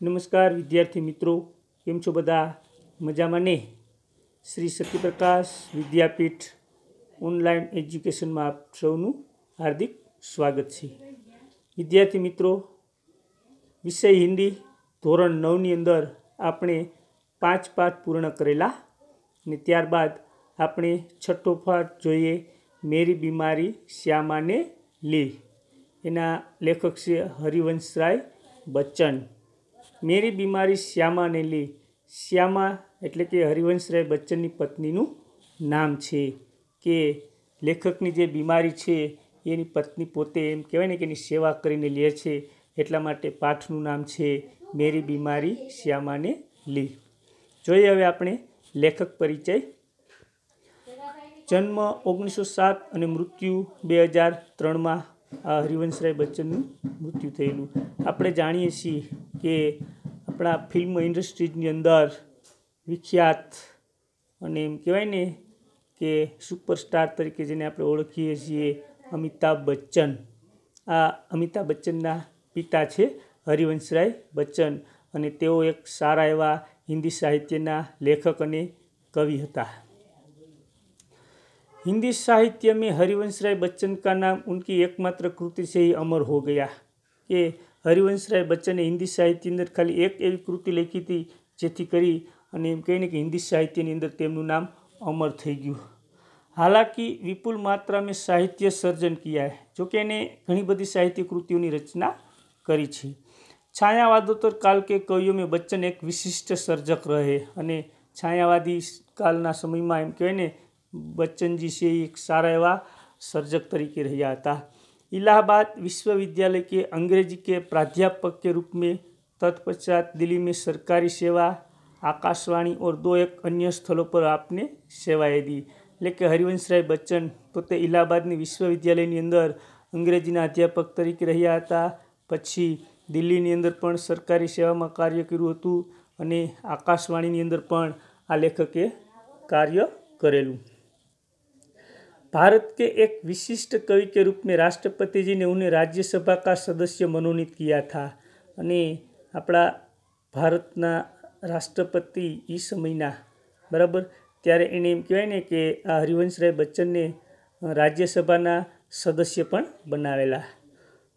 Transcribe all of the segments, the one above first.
नमस्कार विद्यार्थी मित्रों, केम छो बधा मजामां ने? श्री सत्यप्रकाश विद्यापीठ ऑनलाइन एज्युकेशन में आप सौનું हार्दिक स्वागत है। विद्यार्थी मित्रों, विषय हिंदी धोरण 9 अंदर आपणे 5 पाठ पूर्ण करेला ने त्यारबाद आपणे छठो पाठ जोईए मेरी बीमारी श्यामा ने ली। एना लेखक छे हरिवंशराय बच्चन। मेरी बीमारी श्यामा ने ली। श्यामा एटले के हरिवंशराय बच्चन की पत्नीनु नाम छे के लेखकनी जे बीमारी छे एनी पत्नी पोते एम कहेवाय ने के एनी सेवा करीने ले छे, एटला माटे पाठनु नाम छे मेरी बीमारी श्यामा ने ली। जोईए हवे आपणे लेखक परिचय। जन्म 1907 અને મૃત્યુ 2003 में आ हरिवंशराय बच्चनનું मृत्यु थयेલું। આપણે જાણીએ છીએ કે આપણા ફિલ્મ ઇન્ડસ્ટ્રીની અંદર વિખ્યાત અને એમ કહેવાય ને કે સુપરસ્ટાર તરીકે જેને આપણે ઓળખીએ છીએ અમિતાભ બચ્ચન। આ અમિતાભ બચ્ચનના પિતા છે હરિવંશરાય બચ્ચન અને તેઓ એક સારા એવા હિન્દી સાહિત્યના લેખક અને કવિ હતા। हिंदी साहित्य में हरिवंशराय बच्चन का नाम उनकी एकमात्र कृति से ही अमर हो गया। कि हरिवंशराय बच्चन ने हिंदी साहित्य अंदर खाली एक एवी कृति लिखी थी जेथी करी अने एम कहीने कि हिंदी साहित्य अंदर तेमनुं नाम अमर थई गयुं। हालांकि विपुल मात्रा में साहित्य सर्जन किया है, जो कि एने घणी बधी साहित्य कृतिओं की रचना करी छे। छायावादोत्तर काल के कवियों में बच्चन एक विशिष्ट सर्जक रहे अने छायावादी कालना समय में एम कहे ने बच्चन जी से एक सारा एवा सर्जक तरीके रह्या था। इलाहाबाद विश्वविद्यालय के अंग्रेजी के प्राध्यापक के रूप में, तत्पश्चात दिल्ली में सरकारी सेवा, आकाशवाणी और 2-1 अन्य स्थलों पर आपने सेवाएं दी। लेकिन हरिवंशराय बच्चन पोते इलाहाबाद विश्वविद्यालय अंदर अंग्रेजी अध्यापक तरीके रह्या था। पछी दिल्ली अंदर पण सरकारी सेवा में कार्य कर्युं हतुं अने आकाशवाणी अंदर पण आ लेखके कार्य करेलू। भारत के एक विशिष्ट कवि के रूप में राष्ट्रपति जी ने उन्हें राज्यसभा का सदस्य मनोनीत किया था। अने अपना भारतना राष्ट्रपति ई समयना बराबर त्यारे एने एम कहेवाय ने कि हरिवंशराय बच्चन ने राज्यसभाना सदस्य पण बनावेला।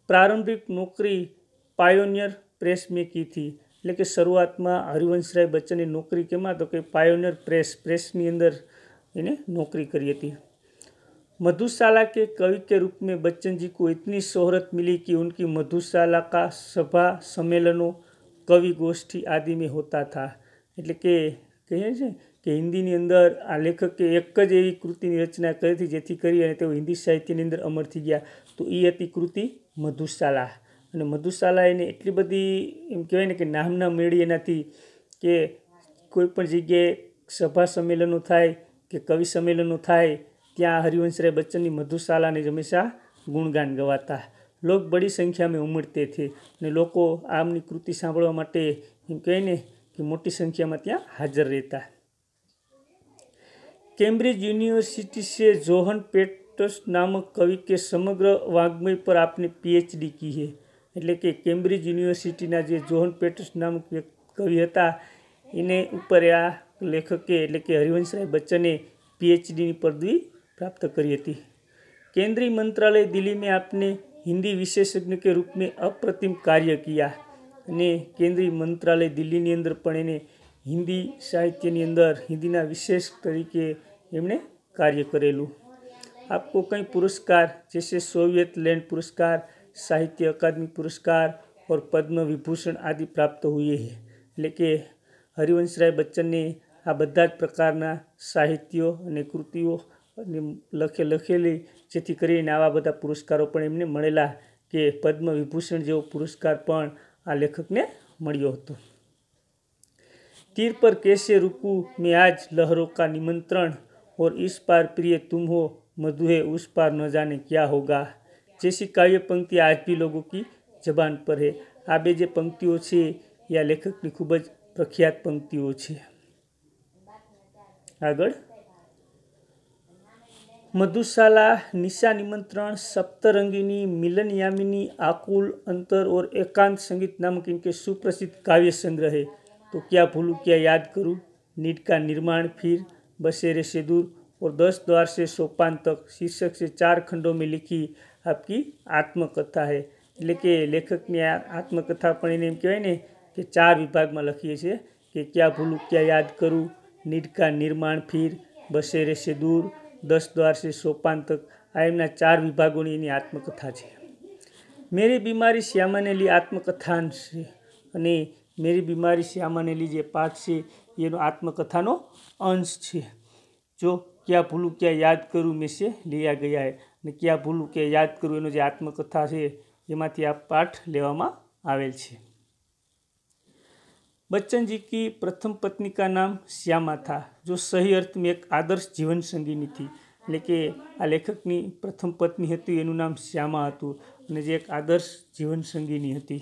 प्रारंभिक नौकरी पायोनियर प्रेस में की थी। એટલે કે શરૂઆતમાં હરિવંશરાય બચ્ચને નોકરી કેમાં તો કે પાયોનિયર પ્રેસની અંદર એને નોકરી કરી હતી। मधुशाला के कवि के रूप में बच्चन जी को इतनी शोहरत मिली कि उनकी मधुशाला का सभा सम्मेलनों, कवि गोष्ठी आदि में होता था। એટલે કે કહીએ છે કે હિન્દીની અંદર આ લેખકે એક જ એવી કૃતિની રચના કરી હતી જેથી કરી અને તેઓ હિન્દી સાહિત્યની અંદર અમર થઈ ગયા, તો એ હતી કૃતિ મધુશાલા। અને મધુશાલા એને એટલી બધી એમ કહેવાય ને કે નામના મેળી એનાથી કે કોઈ પણ જગ્યાએ સભા સંમેલનો થાય કે કવિ સંમેલનો થાય ત્યાં हरिवंशराय बच्चन की मधुशाला ने हमेशा गुणगान गवाता। लोग बड़ी संख्या में उमड़ते थे ने लोको आमनी कृति सांभळवा माटे एम कहे ने कि मोटी संख्या में त्यां हाजर रहता। कैम्ब्रिज यूनिवर्सिटी से जोहन पेटस नामक कवि के समग्र वाङ्मय पर आपने PhD की है। એટલે કે કેમ્બ્રિજ યુનિવર્સિટીના જે જોહન પેટસ નામક કવિ હતા એને ઉપર આ લેખકે એટલે કે હરિવંશરાય બચ્ચને PhD ની પદવી प्राप्त करी थी। केंद्रीय मंत्रालय दिल्ली में आपने हिंदी विशेषज्ञ के रूप में अप्रतिम कार्य किया। ने केंद्रीय मंत्रालय दिल्ली नी अंदर पण एने हिंदी साहित्य नी अंदर हिंदीना विशेष तरीके एमणे कार्य करेलू। आपको कई पुरस्कार जैसे सोवियत लैंड पुरस्कार, साहित्य अकादमी पुरस्कार और पद्म विभूषण आदि प्राप्त हुए हैं। लेकिन हरिवंशराय बच्चन ने आ बधा प्रकारना साहित्यों अने कृतिओ लखेली जेथी करीने आवा बधा पुरस्कारों पण एमने मळेला के पद्म विभूषण जेवो पुरस्कार पण आ लेखकने मळ्यो हतो। तीर पर कैसे रुकूं मैं आज लहरों का निमंत्रण, और इस पार प्रिय तुम हो मधु है उस पार न जाने क्या होगा, जैसी काव्य पंक्ति आज भी लोगों की जबान पर है। आ बे जे पंक्तिओ छे या लेखकनी खूब ज प्रख्यात पंक्तिओ छे। आगळ मधुशाला, निशा निमंत्रण, सप्तरंगिनी, मिलन यामिनी, आकुल, अंतर और एकांत संगीत नामक इनके सुप्रसिद्ध काव्य संग्रह है। तो क्या भूलूं क्या याद करूं, नीड का निर्माण, फिर, बसेरे से दूर और 10 द्वार से सोपान तक शीर्षक से 4 खंडों में लिखी आपकी आत्मकथा है। એટલે કે લેખકની આ આત્મકથા પણ એને એમ કહેવાય ને કે 4 વિભાગમાં લખીએ છીએ કે ક્યાં ભૂલું ક્યાં યાદ કરું, નીડ का निर्माण, फिर, बसेरे से दूर, 10 द्वार से सोपान तक આ એમના 4 વિભાગોની એની આત્મકથા છે। મેરી બીમારી શ્યામાને લી આત્મકથાંશ છે અને મેરી બીમારી શ્યામાને લી જે પાઠ છે એનો આત્મકથાનો અંશ છે। जो क्या भूलूं क्या याद करूं में से लिया गया है અને क्या भूलूं क्या याद करूं એનો જે આત્મકથા છે એમાંથી આ પાઠ લેવામાં आवेल છે। बच्चन जी की प्रथम पत्नी का नाम श्यामा था, जो सही अर्थ में एक आदर्श जीवन संगीनी थी। એટલે કે આ લેખકની પ્રથમ પત્ની હતી એનું નામ શ્યામા હતું અને જે એક આદર્શ જીવન સંગીની હતી।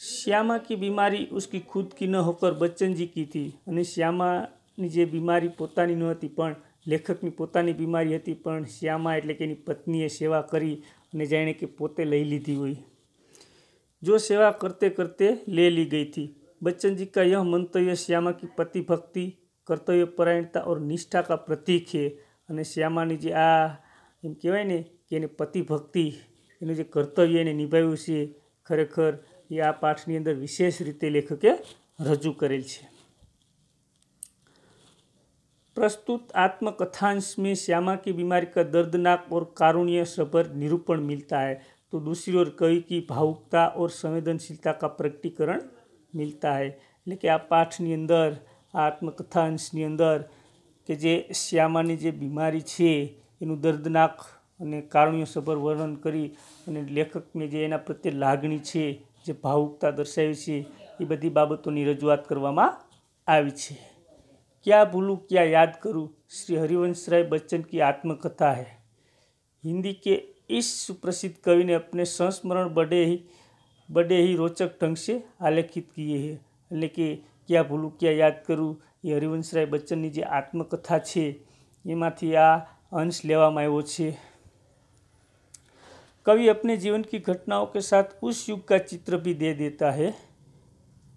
श्यामा की बीमारी उसकी खुद की न होकर बच्चन जी की थी અને શ્યામાની જે બીમારી પોતાની ન હતી પણ લેખકની પોતાની બીમારી હતી, પણ શ્યામા એટલે કે એની પત્નીએ સેવા કરી અને જાણે કે પોતે લઈ લીધી હોય। जो सेवा करते करते ले ली गई थी। बच्चन जी का यह मंतव्य श्यामा की पति भक्ति, कर्तव्य परायणता और निष्ठा का प्रतीक है। અને શ્યામાની જે આ એમ કહેવાય ને કે એને પતિ ભક્તિ, એનું જે કર્તવ્ય એને નિભાવ્યું છે ખરેખર એ આ પાઠની અંદર વિશેષ રીતે લેખકે રજૂ કરેલ છે। प्रस्तुत आत्मकथांश में श्यामा की बीमारी का दर्दनाक और कारुण्य सभर निरूपण मिलता है, तो दूसरी ओर कवि की भावुकता और संवेदनशीलता का प्रकटीकरण मिलता है। એટલે કે આ પાઠની અંદર આ આત્મકથાંશની અંદર કે જે શ્યામાની જે બીમારી છે એનું દર્દનાક અને કારુણ્યસભર વર્ણન કરી અને લેખકને જે એના પ્રત્યે લાગણી છે, જે ભાવુકતા દર્શાવી છે એ બધી બાબતોની રજૂઆત કરવામાં આવી છે। क्या भूलूं क्या याद करूं श्री हरिवंश राय बच्चन की आत्मकथा है। हिंदी के इस सुप्रसिद्ध कवि ने अपने संस्मरण बड़े ही रोचक ढंग से आलेखित किए हैं। એટલે કે क्या भूलूं क्या याद करूं ये हरिवंश राय बच्चनની જે આત્મકથા છે એમાંથી આ અંશ લેવામાં આવ્યો છે। कवि अपने जीवन की घटनाओं के साथ उस युग का चित्र भी दे देता है।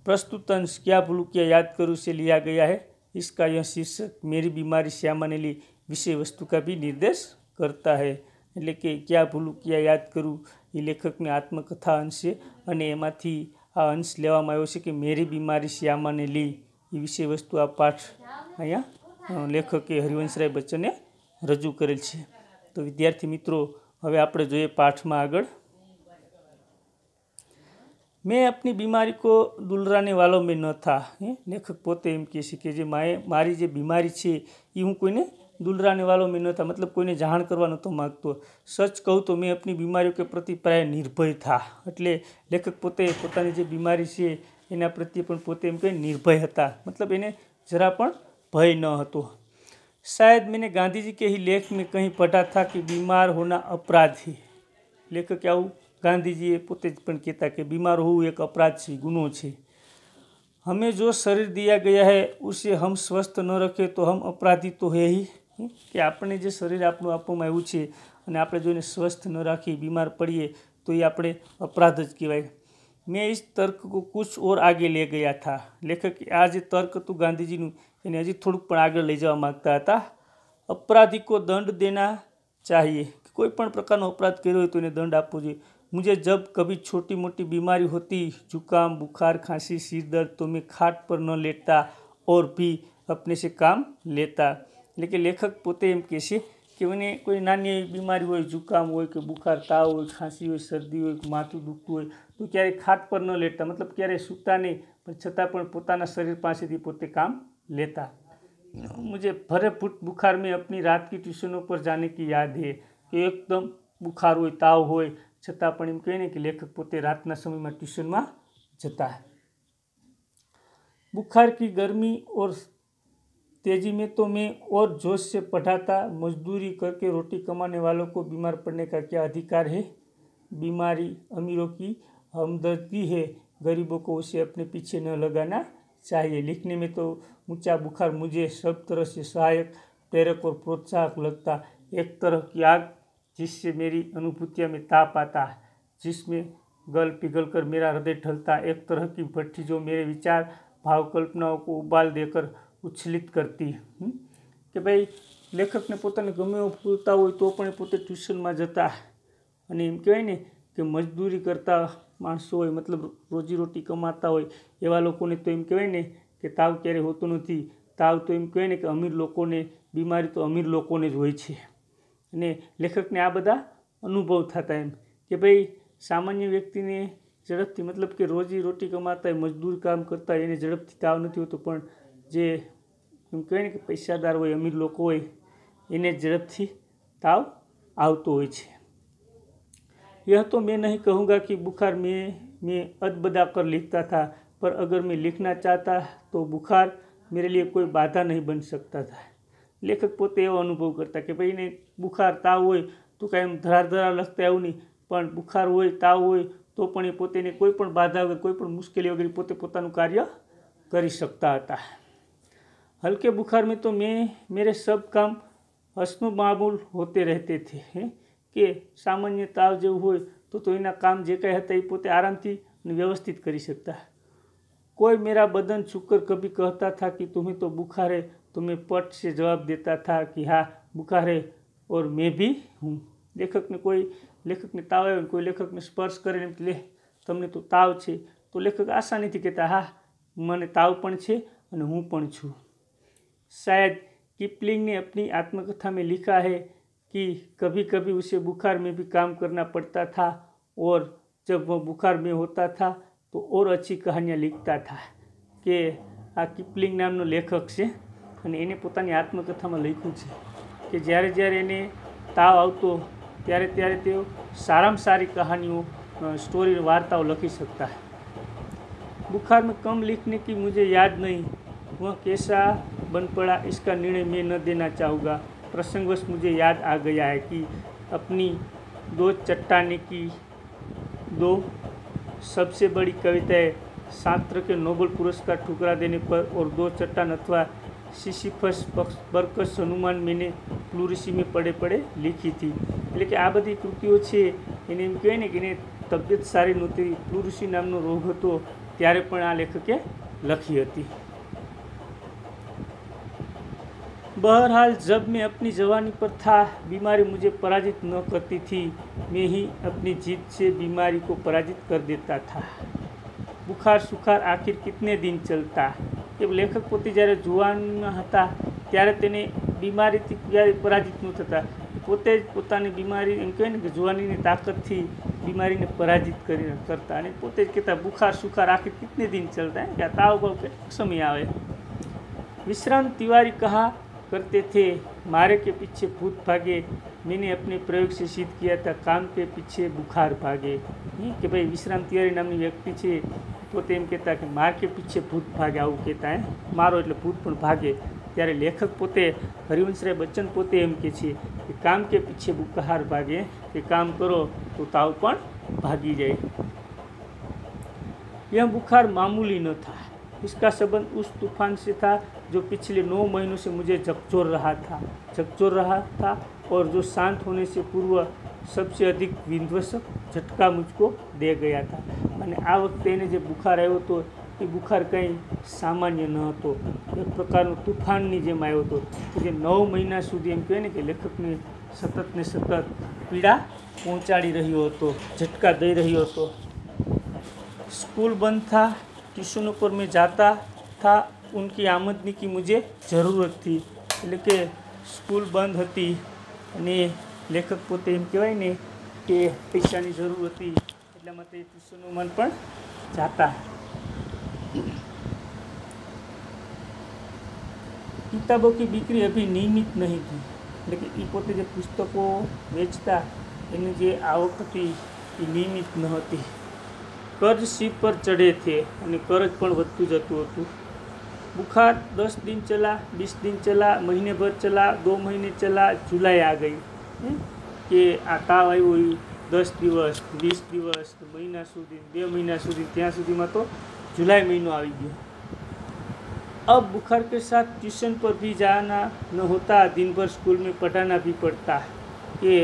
प्रस्तुत अंश क्या भूलूं क्या याद करूं से लिया गया है। इसका यह शीर्षक मेरी बीमारी श्यामा ने ली विषय वस्तु का भी निर्देश करता है। એટલે કે क्या भूलूं क्या याद करूं એ લેખકની આત્મકથા અંશ છે અને એમાંથી આ અંશ લેવામાં આવ્યો છે કે મેરી બીમારી શ્યામાને લી એ વિષય વસ્તુ આ પાઠ અહીંયા લેખકે હરિવંશરાય બચ્ચને રજૂ કરેલ છે। તો વિદ્યાર્થી મિત્રો હવે આપણે જોઈએ પાઠમાં આગળ। मैं अपनी बीमारी को दुलराने वालों में न था। लेखक पोते एम कहे कि जे मारी जे बीमारी है ये हूँ कोईने दुलराने वालों में न था, मतलब कोईने जाण करवा नतो मागतो। सच कहूँ तो मैं अपनी बीमारियों के प्रति प्राय निर्भय था। એટલે લેખક પોતે પોતાની જે બીમારી છે એના પ્રત્યે પણ પોતે એમ કે નિર્ભય હતા, मतलब એને જરા પણ ભય ન હતો। शायद मैंने गांधी जी के ही लेख में कहीं पढ़ा था कि बीमार होना अपराध है। लेखक आવું गांधीजीए पोते पण कहता कि बीमार होવું एक अपराध છે, गुनो છે। हमें जो शरीर दिया गया है उसे हम स्वस्थ न रखें तो हम अपराधी तो है ही। कि આપણે જે શરીર આપણું આપવામાં આવ્યું છે અને આપણે જો એને સ્વસ્થ ન રાખી બીમાર પડીએ તો એ આપણે અપરાધ જ કહેવાય। मैं इस तर्क को कुछ और आगे ले गया था। लेखक आ જે તર્ક હતું ગાંધીજીનું એને હજી થોડુંક પણ આગળ લઈ જવા માગતા હતા। अपराधी को दंड देना चाहिए, कोई पण प्रकारનો अपराध કર્યો હોય તો એને દંડ આપવો જોઈએ। मुझे जब कभी छोटी मोटी बीमारी होती, जुकाम, बुखार, खांसी, सिर दर्द, तो मैं खाट पर न लेटता और भी अपने से काम लेता। એટલે કે લેખક પોતે એમ કહે છે કે મને કોઈ નાની એવી બીમારી હોય, जुकाम હોય કે બુખાર, તાવ હોય, ખાંસી હોય, શરદી હોય, માથું દુખતું હોય તો ક્યારેય ખાટ પર ન લેતા, मतलब ક્યારેય સૂતા નહીં પણ છતાં પણ પોતાના શરીર પાસેથી પોતે કામ लेता। मुझे भरे फुट बुखार में अपनी रात की ट्यूशनों पर जाने की याद है कि एकदम बुखार हो, ताव हो छતાં પણ એમ કહે ને કે લેખક પોતે રાતના સમયમાં ટ્યુશનમાં જતા। बुखार की गर्मी और तेजी में तो मैं और जोश से पढ़ाता। मजदूरी करके रोटी कमाने वालों को बीमार पड़ने का क्या अधिकार है। बीमारी अमीरों की हमदर्दी है, गरीबों को उसे अपने पीछे न लगाना चाहिए। लिखने में तो ऊंचा बुखार मुझे सब तरह से सहायक, प्रेरक और प्रोत्साहक लगता, एक तरह की आग जिससे मेरी अनुभूतियाँ में ताप आता, जिसमें गल पिघल कर मेरा हृदय ढलता, एक तरह की भट्टी जो मेरे विचार भाव कल्पनाओं को उबाल देकर उच्छलित करती। कि भाई लेखकने પોતાને ગમે એવું ભૂલતા હોય તો પણ પોતે ટ્યુશનમાં જતા, અને એમ કહેવાય ને કે મજદૂરી કરતા માણસો હોય, મતલબ રોજીરોટી કમાતા હોય એવા લોકોને તો એમ કહેવાય ને કે તાવ ક્યારે હોતો નથી. તાવ તો એમ કહેવાય ને કે અમીર લોકોને, બીમારી તો અમીર લોકોને જ હોય છે. અને લેખકને આ બધા અનુભવ થતા એમ કે ભાઈ સામાન્ય વ્યક્તિને ઝડપથી, મતલબ કે રોજી રોટી કમાતા હોય, મજદૂર કામ કરતા હોય, એને ઝડપથી તાવ નથી હોતો, પણ જે એમ કહેવાય ને કે પૈસાદાર હોય, અમીર લોકો હોય, એને ઝડપથી તાવ આવતો હોય છે. यह तो मैं नहीं कहूँगा कि बुखार में अदबदा कर लिखता था, पर अगर मैं लिखना चाहता तो बुखार मेरे लिए कोई बाधा नहीं बन सकता था. લેખક પોતે એવો અનુભવ કરતા કે ભાઈ એને બુખાર તાવ હોય તો કાંઈ એમ ધરાર લખતા એવું નહીં, પણ બુખાર હોય, તાવ હોય તો પણ એ પોતેને કોઈ પણ બાધા વગર, કોઈ પણ મુશ્કેલી વગર પોતે પોતાનું કાર્ય કરી શકતા હતા. हल्के बुखार में तो मेरे सब काम हस्नो मामूल होते रहते थे. કે સામાન્ય તાવ જેવું હોય તો એના કામ જે કાંઈ હતા એ પોતે આરામથી અને વ્યવસ્થિત કરી શકતા. कोई मेरा बदन छूकर कभी कहता था कि तुम्हें तो बुखार है, तो मैं पट से जवाब देता था कि हाँ बुखार है और मैं भी हूँ. લેખકને તાવ આવ્યો, કોઈ લેખકને સ્પર્શ કરીને લે તમને તો તાવ છે, તો લેખક આસાનીથી કહેતા હા મને તાવ પણ છે અને હું પણ છું. शायद किपलिंग ने अपनी आत्मकथा में लिखा है कि कभी कभी उसे बुखार में भी काम करना पड़ता था और जब वह बुखार में होता था तो और अच्छी कहानियाँ लिखता था. કે આ કિપલિંગ નામનો લેખક છે અને એને પોતાની આત્મકથામાં લખ્યું છે કે જ્યારે જ્યારે એને તાવ આવતો ત્યારે ત્યારે તેઓ સારામાં સારી કહાનીઓ, સ્ટોરી, વાર્તાઓ લખી सकता है. बुखार में कम लिखने की मुझे याद नहीं, वह कैसा बन पड़ा इसका निर्णय मैं न देना चाहूँगा. प्रसंगवश मुझे याद आ गया है कि अपनी दो चट्टाने की दो सबसे बड़ी कविताएं शास्त्र के नोबेल पुरस्कार ठुकरा देने पर और दो चट्टान अथवा सिसिफस बरकस हनुमान मैंने प्लूरिसी में पड़े पड़े लिखी थी. એટલે કે આ બધી કૃતિઓ છે એને એમ કહેવાય ને કે એને તબિયત સારી નહોતી, પ્લુરિસી નામનો રોગ હતો, ત્યારે પણ આ લેખકે લખી હતી. बहरहाल जब मैं अपनी जवानी पर था बीमारी मुझे पराजित न करती थी, मैं ही अपनी जीत से बीमारी को पराजित कर देता था. बुखार सुखार आखिर कितने दिन चलता. એ લેખક પોતે જ્યારે જુવાનમાં હતા ત્યારે તેને બીમારીથી ક્યારે પરાજિત ન થતા, પોતે જ પોતાની બીમારી એમ કહેવાય ને કે જુવાનીની તાકાતથી બીમારીને પરાજિત કરતા અને પોતે જ કહેતા બુખાર સુખાર આખિર કિતને દિન ચલતા, કે આ તાવ બાવ કેટલો સમય આવે. विश्राम तिवारी कहा करते थे मारे के पीछे भूत भागे, मैंने अपने प्रयोग से सिद्ध किया था काम के पीछे बुखार भागे. કે ભાઈ વિશ્રામ તિવારી નામની વ્યક્તિ છે પોતે એમ કહેતા કે માર કે પીછે ભૂત ભાગે, આવું કહેતા. મારો એટલે ભૂત પણ ભાગે. ત્યારે લેખક પોતે હરિવંશરાય બચ્ચન પોતે એમ કહે છે કે કામ કે પીછે બુખાર ભાગે, કે કામ કરો તો તાવ પણ ભાગી જાય. यह बुखार मामूली न था, इसका संबंध उस तूफान से था जो पिछले 9 महीनों से मुझे झकझोर रहा था और जो शांत होने से पूर्व सबसे अधिक विध्वंसक झटका मुझको दे गया था. અને આ વખતે એને જે બુખાર આવ્યો હતો એ બુખાર કંઈ સામાન્ય ન હતો, એક પ્રકારનો તુફાનની જેમ આવ્યો હતો કે જે 9 મહિના સુધી એમ કહે ને કે લેખકને સતત ને સતત પીડા પહોંચાડી રહ્યો હતો, झटका દઈ રહ્યો હતો. स्कूल बंद था, ट्यूशनों पर मैं जाता था, उनकी आमदनी की मुझे ज़रूरत थी. એટલે કે સ્કૂલ બંધ હતી અને લેખક પોતે એમ કહેવાય ને કે પૈસાની જરૂર હતી, એટલા માટે ટ્યુશનોમાં પણ જાતા. કિતાબો કી બિક્રી અભી નિયમિત નહીં હતી, એટલે કે એ પોતે જે પુસ્તકો વેચતા એની જે આવક હતી એ નિયમિત ન હતી. कर्ज सिर पर चढ़े थे અને कर्ज પણ વધતું જતું હતું. बुखार 10 दिन चला, 20 दिन चला, महीने भर चला, 2 महीने चला, जुलाई आ गई. કે આ તાવ આવ્યો એ 10 દિવસ, 20 દિવસ, મહિના સુધી, 2 મહિના સુધી, ત્યાં સુધીમાં તો જુલાઈ મહિનો આવી ગયો. अब बुखार के साथ ट्यूशन पर भी जाना न होता, दिन भर स्कूल में पढ़ाना भी पड़ता। કે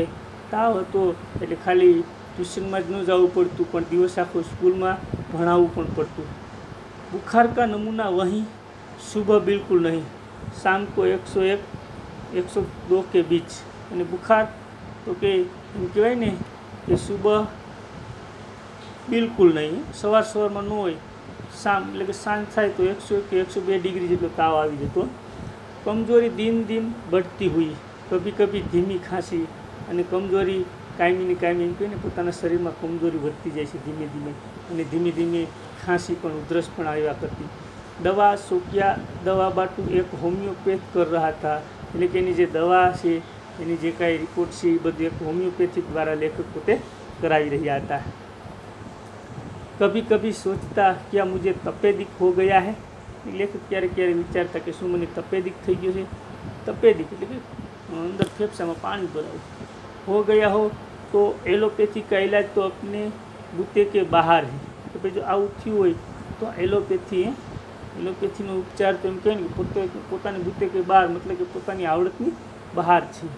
તાવ હતો એટલે ખાલી ટ્યુશનમાં જ ન જવું પડતું, પણ દિવસ આખો સ્કૂલમાં ભણાવવું પણ પડતું। बुखार का नमूना वहीं, सुबह बिल्कुल नहीं, शाम को 101 102 के बीच। અને बुखार તો કે એમ કહેવાય ને કે સુબહ બિલકુલ નહીં, સવારમાં ન હોય, શામ એટલે કે સાંજ થાય તો 101 કે 102 ડિગ્રી જેટલો તાવ આવી જતો। કમજોરી दिन दिन बढ़ती हुई, कभी कभी धीमी खांसी અને કમજોરી કાયમી ને કાયમી એમ કહીને પોતાના શરીરમાં કમજોરી વધતી જાય છે ધીમે ધીમે, અને ધીમે ધીમે ખાંસી પણ ઉધરસ પણ આવ્યા કરતી। દવા શોક્યા દવા બાટુ એક હોમિયોપેથ कर रहा था, એટલે કે એની જે દવા છે એની જે કાંઈ રિપોર્ટ છે એ બધું એક હોમિયોપેથિક દ્વારા લેખક પોતે કરાવી રહ્યા હતા। कभी कभी सोचता क्या मुझे तपेदिक हो गया है, लेखक क्यारे क्यारे विचारता कि शू मने तपेदिक थई गयो छे। तपेदिक એટલે કે अंदर फेफड़ामां पानी भराय हो गया हो तो एलोपैथी का इलाज तो अपने बूते के बाहर है। तो भाई जो आવું થયું હોય तो एलोपैथीનો उपचार तो एम कहे कि पोतानी बूते के बाहर, मतलब कि पोतानी आवड़तनी बहार थी।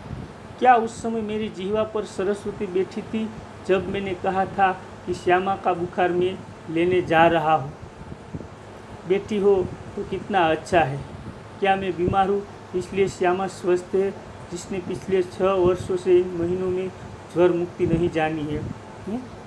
क्या उस समय मेरी जीवा पर सरस्वती बैठी थी जब मैंने कहा था कि श्यामा का बुखार मैं लेने जा रहा हूँ? बैठी हो तो कितना अच्छा है। क्या मैं बीमार हूँ इसलिए श्यामा स्वस्थ है, जिसने पिछले 6 वर्षों से इन महीनों में ज्वर मुक्ति नहीं जानी है।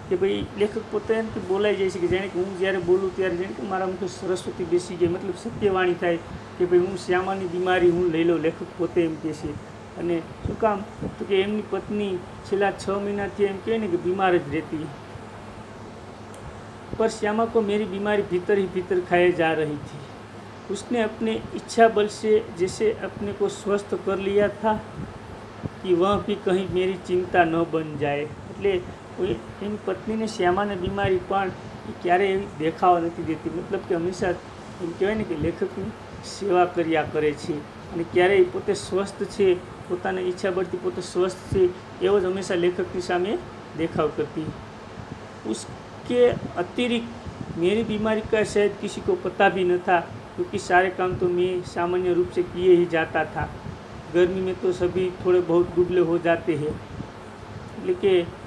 कि भाई लेखक पोते एम कि बोलाई जाए कि जाने कि हूँ जयरे बोलूँ त्यारे जाने कि मारा मुखे सरस्वती बेसी गई, मतलब सत्यवाणी थाय कि भाई हूँ श्यामानी बीमारी हूँ लई लो। लेखक पोते एम कहे छे। अने शुं काम तो कि एमनी पत्नी छेल्ला 6 महीनाथी एम कहे ने कि बीमार ज रहती, पर श्यामा को मेरी बीमारी भीतर ही भीतर खाए जा रही थी। उसने अपने इच्छा बल से जैसे अपने को स्वस्थ कर लिया था कि वह भी कहीं मेरी चिंता न बन जाए। એટલે એની પત્નીને શ્યામાને બીમારી પણ ક્યારેય એવી દેખાવા નથી દેતી, मतलब કે હંમેશા એમ કહેવાય ને કે લેખકની સેવા કર્યા કરે છે, અને ક્યારેય પોતે સ્વસ્થ છે, પોતાની ઈચ્છા બળથી પોતે સ્વસ્થ છે એવો જ હંમેશા લેખકની સામે દેખાવ કરતી। उसके अतिरिक्त मेरी बीमारी का शायद किसी को पता भी न था, क्योंकि सारे काम तो मैं सामान्य रूप से किए ही जाता था। गर्मी में तो सभी थोड़े बहुत दुबले हो जाते हैं। लेकिन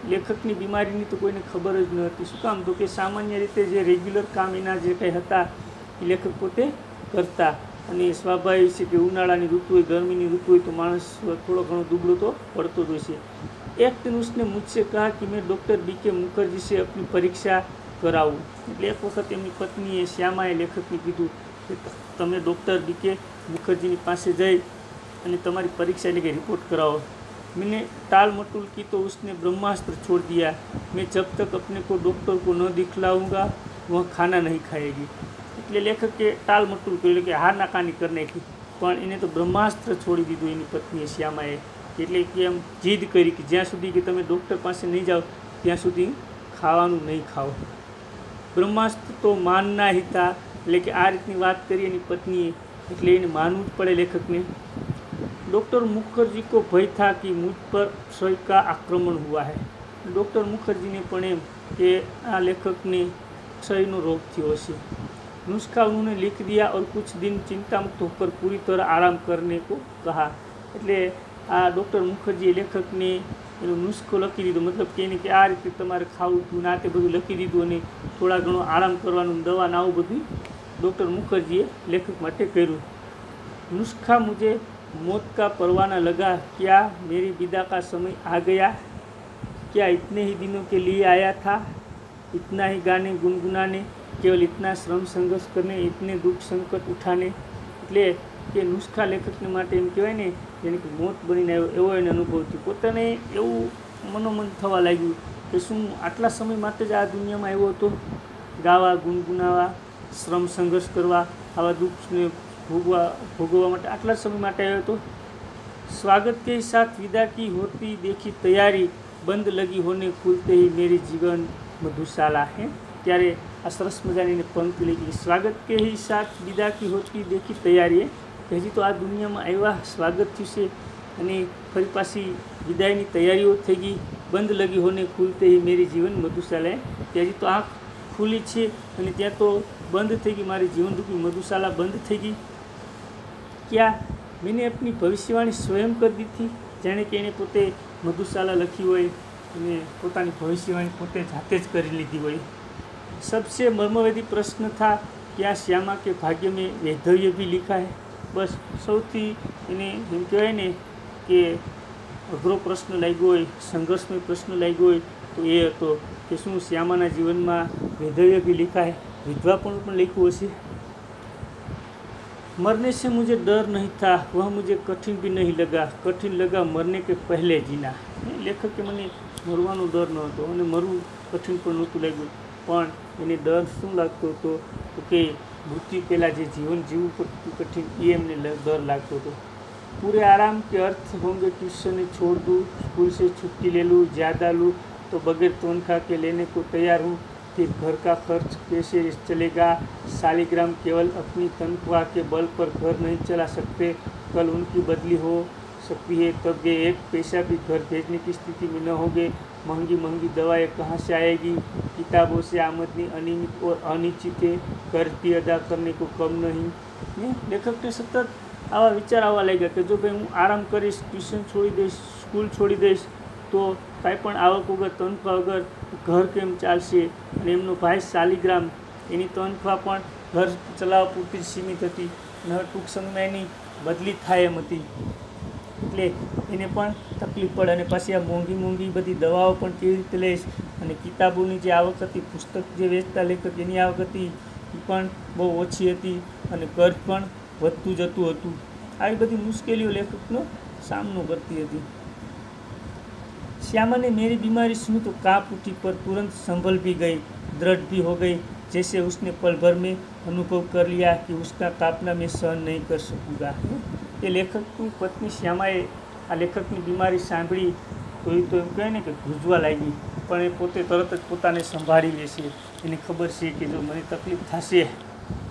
लेखकनी बीमारीनी तो कोईने खबर ज नहोती। शुं काम तो कि सामान्य रीते जे रेग्युलर काम एना जे कंई हता ए लेखक पोते करता। અને સ્વાભાવિક છે કે ઉનાળાની ઋતુ હોય, गर्मीनी ऋतु હોય तो माणस थोड़ो घणो दुबळो तो पड़तो ज होय। एक दिन उसने मुझसे कहा कि मैं डॉक्टर बीके मुखर्जी से अपनी परीक्षा कराऊँ। એટલે એક વખત એમની પત્નીએ શ્યામાએ લેખકને કીધું કે તમે ડૉક્ટર બીકે મુખર્જીની પાસે જઈ અને તમારી પરીક્ષા એટલે કે રિપોર્ટ કરાવો। मैंने टाल मटोल की तो उसने ब्रह्मास्त्र छोड़ दिया। मैं जब तक अपने को डॉक्टर को न दिखलाऊंगा वह खाना नहीं खाएगी। એટલે લેખકે टाल मटोल કર્યું કે હાર નાકાની કરી નાખી, પણ એને તો બ્રહ્માસ્ત્ર છોડી દીધું એની પત્નીએ શ્યામાએ। એટલે કે એમ જીદ કરી કે જ્યાં સુધી કે તમે ડૉક્ટર પાસે નહીં જાઓ ત્યાં સુધી ખાવાનું નહીં ખાઓ। બ્રહ્માસ્ત્ર તો માનના ही था। એટલે કે આ રીતની વાત કરી એની પત્નીએ, એટલે એને માનવું જ પડે લેખકને। डॉक्टर मुखर्जी को भय था कि मुझ पर क्षय का आक्रमण हुआ है। डॉक्टर मुखर्जी ने पण एम कि आ लेखक ने क्षयनो रोग थयो हशे। नुस्खा उन्होंने लिख दिया और कुछ दिन चिंता मुक्त होकर पूरी तरह आराम करने को कहा। એટલે આ ડૉક્ટર મુખર્જીએ લેખકને એનો નુસ્ખો લખી દીધો, मतलब કે એને કે આ રીતે તમારે ખાવું પીવું આ તે બધું લખી દીધું, અને થોડા ઘણો આરામ કરવાનું દવા ને આવું બધું ડૉક્ટર મુખર્જીએ લેખક માટે કર્યું। नुस्खा मुझे मौत का परवाना लगा। क्या मेरी विदा का समय आ गया? क्या इतने ही दिनों के लिए आया था? इतना ही गाने गुनगुनाने, केवल इतना श्रम संघर्ष करने, इतने दुख संकट उठाने। એટલે કે નુસ્ખા લેખકને માટે એમ કહેવાય ને જેને કે મોત બનીને આવ્યો એવો એને અનુભવ થયો। પોતાને એવું મનોમન થવા લાગ્યું કે શું આટલા સમય માટે જ આ દુનિયામાં આવ્યો હતો, ગાવા ગુનગુનાવા, શ્રમ સંઘર્ષ કરવા, આવા દુઃખને भोगवा માટે આટલા સમય માટે આવ્યો હતો। स्वागत के साथ विदा की होती देखी तैयारी, बंद लगी होने खुलते ही मेरी जीवन मधुशाला है। ત્યારે આ સરસ મજાની પંક્તિ લખી, સ્વાગત કે ही साथ विदा की होती देखी तैयारी है। હજી તો આ દુનિયામાં આવ્યા, સ્વાગત થયું છે અને ફરી પાછી વિદાયની તૈયારીઓ થઈ ગઈ। બંધ લગી હોને ખુલતે ही मेरी जीवन मधुशाला है। હજી તો આંખ ખુલી છે અને ત્યાં તો बंद થઈ ગઈ, મારી जीवन रूपी मधुशाला बंद થઈ ગઈ। क्या मैंने अपनी भविष्यवाणी स्वयं कर दी थी? जाने कि एने पोते मधुशाला लखी होय અને પોતાની ભવિષ્યવાણી પોતે જાતે જ કરી લીધી હોય। सबसे मर्मवेदी प्रश्न था, क्या श्यामा के भाग्य में वैधव्य भी लिखा है? बस સૌથી એને એમ કહેવાય ને કે અઘરો પ્રશ્ન લાગ્યો હોય, સંઘર્ષમય પ્રશ્ન લાગ્યો હોય તો એ હતો કે શું શ્યામાના જીવનમાં વૈધવ્ય भी लिखा है, વિધવાપણું પણ લખ્યું હશે। मरने से मुझे डर नहीं था, वह मुझे कठिन भी नहीं लगा, कठिन लगा मरने के पहले जीना। लेखक के મને મરવાનો ડર ન હતો અને મરવું કઠિન પણ નહોતું લાગ્યું, પણ એને ડર શું લાગતો હતો તો કે મૃત્યુ પહેલાં જે જીવન જીવવું પડતું કઠિન એ એમને ડર લાગતો હતો। पूरे आराम के अर्थ होंगे ट्यूशन छोड़ दूँ, स्कूल से छुट्टी ले लूँ, ज़्यादा लूँ तो बगैर तनख्वाह के लेने को तैयार हूँ, फिर घर का खर्च कैसे चलेगा? शालिग्राम केवल अपनी तनख्वाह के बल पर घर नहीं चला सकते, कल उनकी बदली हो सकती है, तब ये एक पैसा भी घर भेजने की स्थिति में न होंगे। महंगी महंगी दवाएं कहाँ से आएगी? किताबों से आमदनी अनियमित और अनिश्चित है, कर्ज भी अदा करने को कम नहीं। लेखक ने सतत आवा विचार आवा लग्या कि जो भाई हूँ आराम करीश, ट्यूशन छोड़ी दईश, स्कूल छोड़ी दईश तो कांई पण आवक वगर तनख्वाह वगर घर केम चालशे? अने एमनो भाई शालिग्राम एनी तनख्वाह पण घर चलाववा पूरती सीमित हती अने टूंक समयमां एनी बदली थाय एम हती, એટલે એને પણ તકલીફ પડે અને પાછી આ મોંઘી મોંઘી બધી દવાઓ પણ કેવી રીતે લઈશ અને કિતાબોની જે આવક હતી, પુસ્તક જે વેચતા લેખક એની આવક હતી એ પણ બહુ ઓછી હતી અને કર્જ પણ વધતું જતું હતું। આવી બધી મુશ્કેલીઓ લેખકનો સામનો કરતી હતી। श्यामा ने मेरी बीमारी सुनी तो काँप उठी, पर तुरंत संभल भी गई, दृढ़ भी हो गई, जैसे उसने पल भर में अनुभव कर लिया कि उसका काँपना मैं सहन नहीं कर सकूँगा। ये लेखकनी पत्नी श्यामाए आ लेखकनी बीमारी सांभળી तो એ તો એમ કહે ને કે ધ્રુજવા લાગી, પણ એ પોતે તરત જ પોતાને સંભાળી લેશે। એને ખબર છે કે જો મને તકલીફ થશે,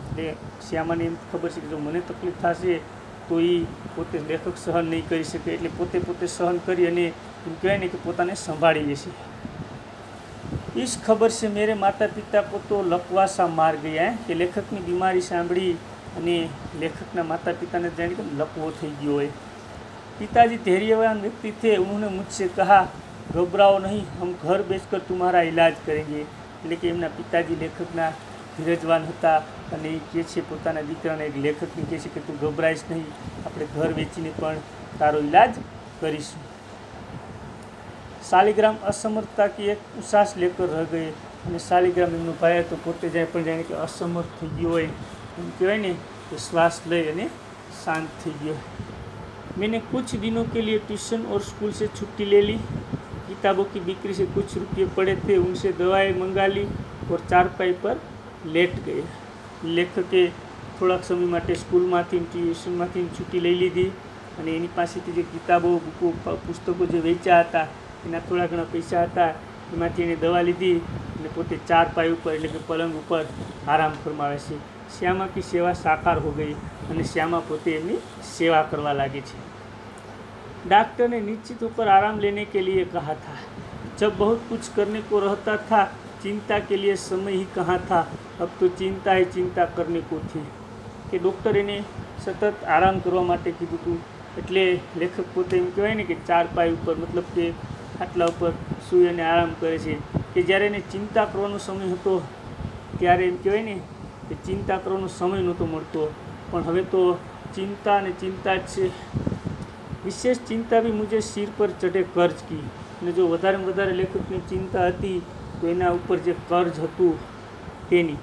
એટલે શ્યામાને એમ ખબર છે કે જો મને તકલીફ થશે તો એ પોતે લેખક સહન નહીં કરી શકે, એટલે પોતે પોતે સહન કરી અને એમ કહેવાય ને કે પોતાને સંભાળી લેશે। इस खबर से मेरे माता पिता को तो लकवा सा मार गया है कि लेखकनी बीमारी सांभળી અને लेखकना माता पिता ने जाने कि लकवो થઈ ગયો હોય। पिताजी धैर्यवान व्यक्ति थे, उन्होंने मुझसे कहा घबराओ नहीं, हम घर बेचकर तुम्हारा इलाज करेंगे। એટલે કે એમના પિતાજી લેખકના ધીરજવાન હતા અને એ કહે છે પોતાના દીકરાને એક લેખકને કહે છે કે તું ગભરાઈશ નહીં, આપણે ઘર વેચીને પણ તારો ઇલાજ કરીશું। शालिग्राम असमर्थता की एक उसास लेकर रह गए અને શાલિગ્રામ એમનો ભાઈ હતો પોતે જાય પણ જાણે કે અસમર્થ થઈ ગયો હોય, એમ કહેવાય ને કે શ્વાસ લઈ અને શાંત થઈ ગયો। मैंने कुछ दिनों के लिए ट्यूशन और स्कूल से छुट्टी ले ली, किताबों की बिक्री से कुछ रुपये पड़े थे, उनसे दवाएं मंगा ली और चारपाई पर लेट गए। लेखके થોડાક સમય માટે સ્કૂલમાંથી ટ્યુશનમાંથી છૂટી લઈ લીધી અને એની પાસેથી જે કિતાબો બુકો પુસ્તકો જે વેચ્યા હતા એના થોડા ઘણા પૈસા હતા એમાંથી એણે દવા લીધી અને પોતે ચારપાઈ ઉપર એટલે કે પલંગ ઉપર આરામ ફરમાવે છે। श्यामा की सेवा साकार हो गई અને श्यामा પોતે એમની સેવા કરવા લાગી છે। डॉक्टर ने निश्चित होकर आराम लेने के लिए कहा था, जब बहुत कुछ करने को रहता था चिंता के लिए समय ही कहाँ था, अब तो चिंता ही चिंता करने को थी। कि डॉक्टर એને સતત આરામ કરવા માટે કીધું હતું, એટલે લેખક પોતે એમ કહેવાય ને કે ચારપાઈ ઉપર મતલબ કે ખાટલા ઉપર સૂઈ અને આરામ કરે છે કે જ્યારે એને ચિંતા કરવાનો સમય હતો ત્યારે એમ કહેવાય ને કે ચિંતા કરવાનો સમય નહોતો મળતો, પણ હવે તો ચિંતા અને ચિંતા જ છે। विशेष चिंता भी मुझे सिर पर चढ़े कर्ज की, ने जो વધારે ને વધારે લેખકની चिंता હતી तो एना ऊपर जो कर्ज हतुं तेनी।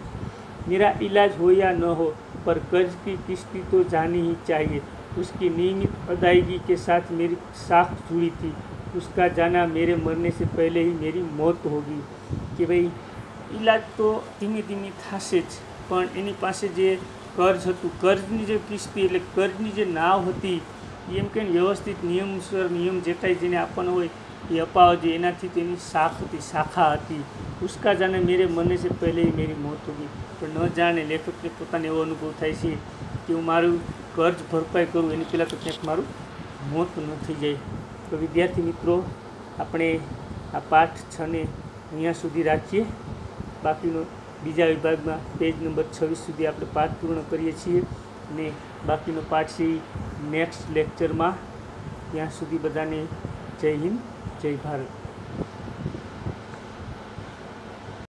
मेरा इलाज हो या न हो पर कर्ज की किस्ती तो जानी ही चाहिए, उसकी नियमित अदायगी के साथ मेरी साख जुड़ी थी, उसका जाना मेरे मरने से पहले ही मेरी मौत होगी। कि भाई इलाज तो धीमे धीमे थशे ज, पण एनी पासे जे कर्ज हतुं, कर्जनी जे किस्ती એટલે कर्जनी जे नाव हती एम के व्यवस्थित नियमसर नियम जे कांई जेने आपवानो होय ए अपावो जोईए, एनाथी तेनी शाख हती शाखा हती। उसका जाने मेरे मरने से पहले ही मेरी मौत होगी, पण न जाने लेखकने पोताने एवो अनुभव थाय छे कि हूँ मारुं कर्ज भरपाई करूँ एनी पहेला तो क्यांक मारुं मौत न थई जाय। तो विद्यार्थी मित्रों आपणे आ पाठ 6 ने अहींया सुधी राखीए, बाकीनो બીજા વિભાગમાં પેજ નંબર 26 સુધી આપણે પાઠ પૂર્ણ કરીએ છીએ અને બાકીનો પાઠ છે નેક્સ્ટ લેક્ચરમાં. ત્યાં સુધી બધાને જય હિન્દ, જય ભારત.